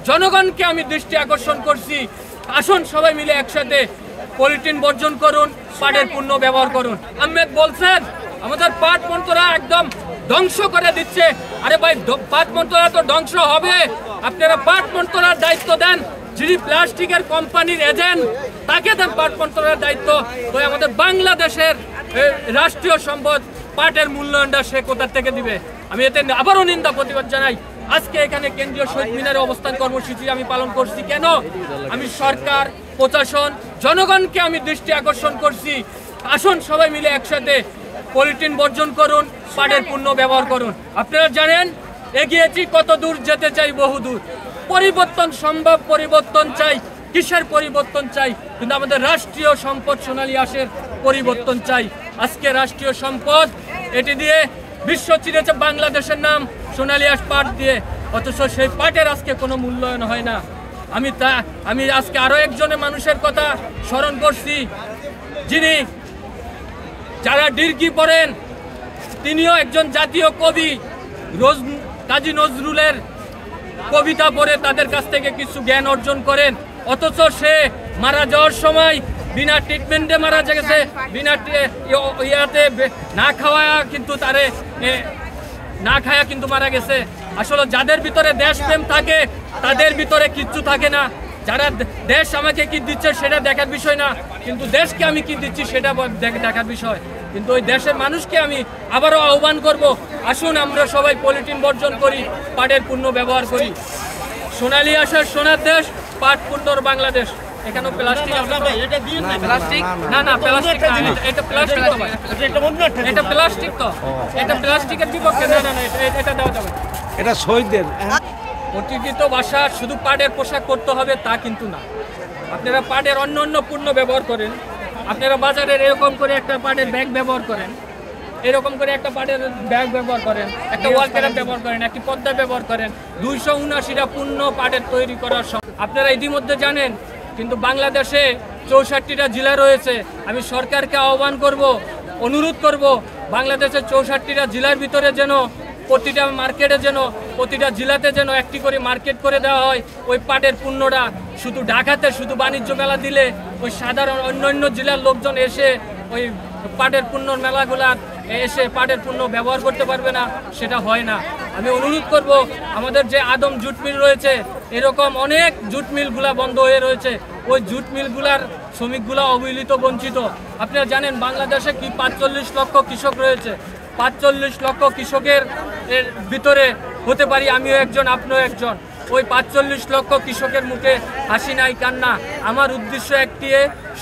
জনগণকে আমি দৃষ্টি আকর্ষণ করছি, আসুন সবাই মিলে একসাথে পলিথিন বর্জন করুন, পাটের পণ্য ব্যবহার করুন। আহমেদ বলছেন আমাদের পাট মন্ত্ররা একদম ধ্বংস করে দিচ্ছে। আরে ভাই, পাট মন্ত্ররা তো ধ্বংস হবে, আপনারা পাট মন্ত্ররার দায়িত্ব দেন। যিনি প্লাস্টিকের কোম্পানির এজেন্ট, তাকে দেন পাট মন্ত্রণালয়ের দায়িত্ব। তো আমাদের বাংলাদেশের রাষ্ট্রীয় সম্পদ পাটের মূল্যায়নটা সে কোথা থেকে দিবে? আমি এতে আবারও নিন্দা প্রতিবাদ জানাই। আজকে এখানে কেন্দ্রীয় শহীদ মিনারে অবস্থান কর্মসূচি আমি পালন করছি কেন? আমি সরকার, প্রশাসন, জনগণকে আমি দৃষ্টি আকর্ষণ করছি, আসুন সবাই মিলে একসাথে পলিথিন বর্জন করুন, পাটের পণ্য ব্যবহার করুন। আপনারা জানেন এগিয়েছি কত দূর, যেতে চাই বহুদূর। পরিবর্তন সম্ভব, পরিবর্তন চাই। কিসের পরিবর্তন চাই? কিন্তু আমাদের রাষ্ট্রীয় সম্পদ সোনালী আঁশের পরিবর্তন চাই। আজকে রাষ্ট্রীয় সম্পদ, এটি দিয়ে বিশ্ব চিনেছে বাংলাদেশের নাম সোনালী আঁশ পাট দিয়ে, অথচ সেই পাটের আজকে কোনো মূল্যায়ন হয় না। আমি আজকে আরো একজনের মানুষের কথা স্মরণ করছি, যিনি যারা ডিগ্রি পড়েন, তিনিও একজন জাতীয় কবি, কাজী নজরুলের কবিতা পড়ে তাদের কাছ থেকে কিছু জ্ঞান অর্জন করেন, অথচ সে মারা যাওয়ার সময় বিনা ট্রিটমেন্টে মারা গেছে, বিনা ইয়াতে না খাওয়া কিন্তু না খায়া কিন্তু মারা গেছে। আসলে যাদের ভিতরে দেশপ্রেম থাকে তাদের ভিতরে কিচ্ছু থাকে না। যারা দেশ আমাকে কি দিচ্ছে সেটা দেখার বিষয় না, কিন্তু দেশকে আমি কি দিচ্ছি সেটা দেখার বিষয়। কিন্তু ওই দেশের মানুষকে আমি আবারও আহ্বান করব, আসুন আমরা সবাই পলিথিন বর্জন করি, পাটের পণ্য ব্যবহার করি। সোনালী আঁশের সোনার দেশ, পাট পণ্যর বাংলাদেশ। এখানে প্লাস্টিক প্লাস্টিক না, না প্লাস্টিক না, এটা প্লাস্টিক তো ভাই, এটা প্লাস্টিক তো, এটা প্লাস্টিকের বিপক্ষে। না না, এটা দেওয়া যাবে, এটা শহীদদের অতিরিক্ত ভাষা শুধু পাটের পোশাক করতে হবে তা কিন্তু না। আপনারা পাটের অন্য অন্য পণ্য ব্যবহার করেন, আপনারা বাজারের এরকম করে একটা পাটের ব্যাগ ব্যবহার করেন, এরকম করে একটা পাটের ব্যাগ ব্যবহার করেন, একটা ওয়াল ক্যাপ ব্যবহার করেন, একটি পর্দা ব্যবহার করেন। 279টা পণ্য পাটের তৈরি করার আপনারা ইতিমধ্যে জানেন। কিন্তু বাংলাদেশে 64টা জেলা রয়েছে। আমি সরকারকে আহ্বান করব, অনুরোধ করব, বাংলাদেশের 64টা জেলার ভিতরে যেন প্রতিটা মার্কেটে যেন প্রতিটা জেলাতে যেন একটি করে মার্কেট করে দেওয়া হয়। ওই পাটের পণ্যটা শুধু ঢাকাতে শুধু বাণিজ্য মেলা দিলে ওই সাধারণ অন্যান্য জেলার লোকজন এসে ওই পাটের পণ্যর মেলাগুলা এসে পাটের পণ্য ব্যবহার করতে পারবে না, সেটা হয় না। আমি অনুরোধ করব, আমাদের যে আদম জুট মিল রয়েছে, এরকম অনেক জুট মিলগুলা বন্ধ হয়ে রয়েছে, ওই জুট মিলগুলার শ্রমিকগুলা অবহেলিত, বঞ্চিত। আপনারা জানেন বাংলাদেশে কি 45 লক্ষ কৃষক রয়েছে। 45 লক্ষ কৃষকের ভিতরে হতে পারি আমিও একজন, আপনিও একজন। ওই 45 লক্ষ কৃষকের মুখে হাসি নাই, কান্না। আমার উদ্দেশ্য একটি,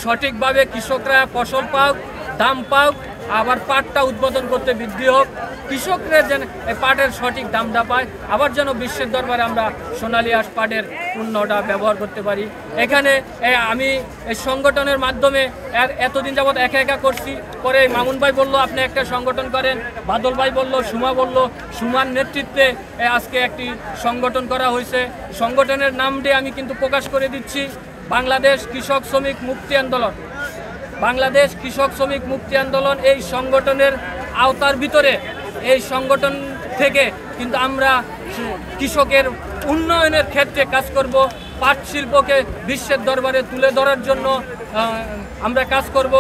সঠিকভাবে কৃষকরা ফসল পাক, দাম পাক, আবার পাটটা উৎপাদন করতে বৃদ্ধি হোক, কৃষকরা যেন পাটের সঠিক দামটা পায়, আবার যেন বিশ্বের দরবারে আমরা সোনালী আঁশ পাটের পণ্যটা ব্যবহার করতে পারি। এখানে আমি এই সংগঠনের মাধ্যমে এতদিন যাবৎ একা একা করছি, পরে মামুন ভাই বললো আপনি একটা সংগঠন করেন, বাদল ভাই বললো, সুমা বললো, সুমার নেতৃত্বে আজকে একটি সংগঠন করা হয়েছে। সংগঠনের নামটি আমি কিন্তু প্রকাশ করে দিচ্ছি, বাংলাদেশ কৃষক শ্রমিক মুক্তি আন্দোলন। বাংলাদেশ কৃষক শ্রমিক মুক্তি আন্দোলন এই সংগঠনের আওতার ভিতরে, এই সংগঠন থেকে কিন্তু আমরা কৃষকের উন্নয়নের ক্ষেত্রে কাজ করব। পাট শিল্পকে বিশ্বের দরবারে তুলে ধরার জন্য আমরা কাজ করব।